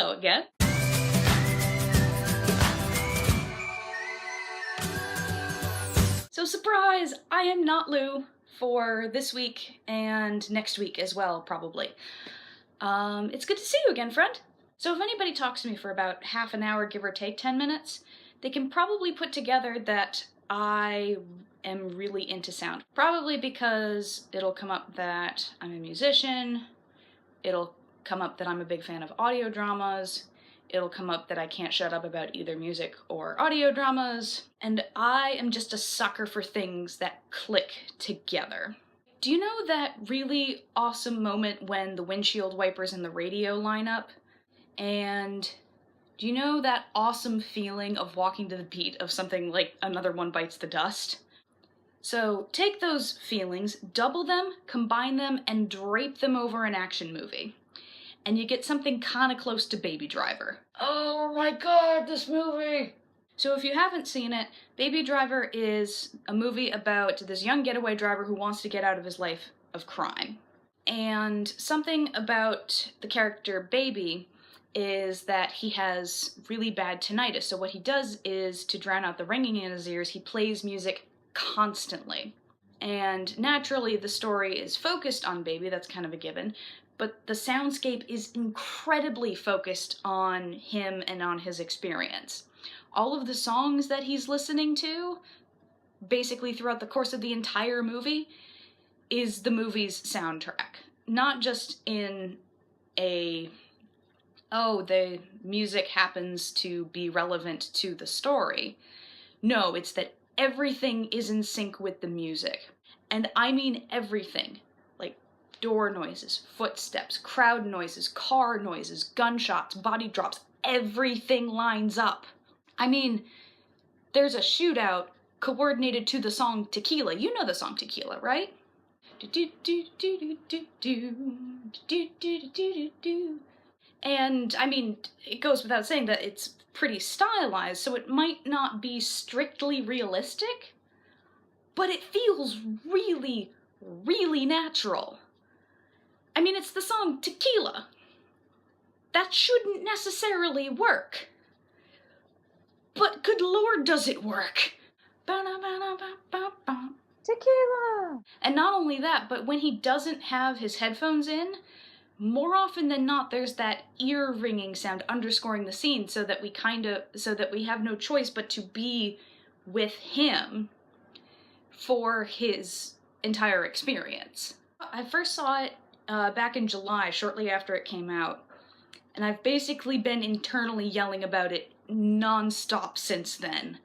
Hello again. So surprise, I am not Lou for this week and next week as well, probably. It's good to see you again, friend. So if anybody talks to me for about half an hour, give or take 10 minutes, they can probably put together that I am really into sound. Probably because it'll come up that I'm a musician, it'll come up that I'm a big fan of audio dramas, it'll come up that I can't shut up about either music or audio dramas, and I am just a sucker for things that click together. Do you know that really awesome moment when the windshield wipers and the radio line up? And do you know that awesome feeling of walking to the beat of something like Another One Bites the Dust? So take those feelings, double them, combine them, and drape them over an action movie. And you get something kinda close to Baby Driver. Oh my god, this movie! So if you haven't seen it, Baby Driver is a movie about this young getaway driver who wants to get out of his life of crime. And something about the character Baby is that he has really bad tinnitus. So what he does is, to drown out the ringing in his ears, he plays music constantly. And naturally the story is focused on Baby, that's kind of a given, but the soundscape is incredibly focused on him and on his experience. All of the songs that he's listening to, basically throughout the course of the entire movie, is the movie's soundtrack. Not just in a, oh, the music happens to be relevant to the story. No, it's that everything is in sync with the music. And I mean everything. Like door noises, footsteps, crowd noises, car noises, gunshots, body drops, everything lines up. I mean, there's a shootout coordinated to the song Tequila. You know the song Tequila, right? And I mean, it goes without saying that it's pretty stylized, so it might not be strictly realistic, but it feels really, really natural. I mean, it's the song Tequila. That shouldn't necessarily work. But good lord, does it work! Tequila! And not only that, but when he doesn't have his headphones in, more often than not, there's that ear-ringing sound underscoring the scene so that we have no choice but to be with him for his entire experience. I first saw it back in July, shortly after it came out, and I've basically been internally yelling about it non-stop since then,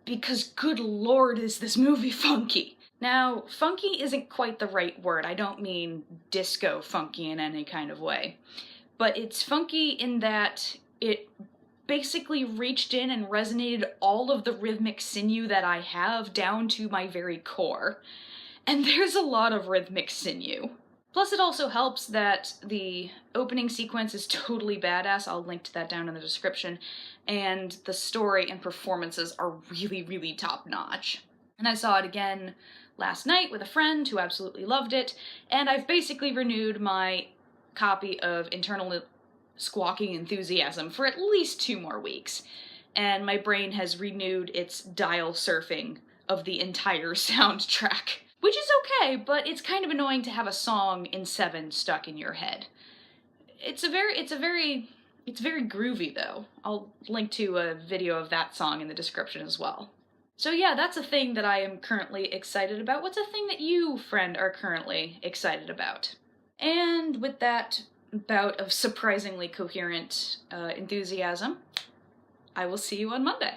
because good lord is this movie funky. Now, funky isn't quite the right word. I don't mean disco funky in any kind of way. But it's funky in that it basically reached in and resonated all of the rhythmic sinew that I have down to my very core. And there's a lot of rhythmic sinew. Plus it also helps that the opening sequence is totally badass, I'll link to that down in the description, and the story and performances are really, really top-notch. And I saw it again last night with a friend who absolutely loved it, and I've basically renewed my copy of Internal Squawking Enthusiasm for at least 2 more weeks, and my brain has renewed its dial surfing of the entire soundtrack. Which is okay, but it's kind of annoying to have a song in 7 stuck in your head. It's very groovy though. I'll link to a video of that song in the description as well. So yeah, that's a thing that I am currently excited about. What's a thing that you, friend, are currently excited about? And with that bout of surprisingly coherent enthusiasm, I will see you on Monday.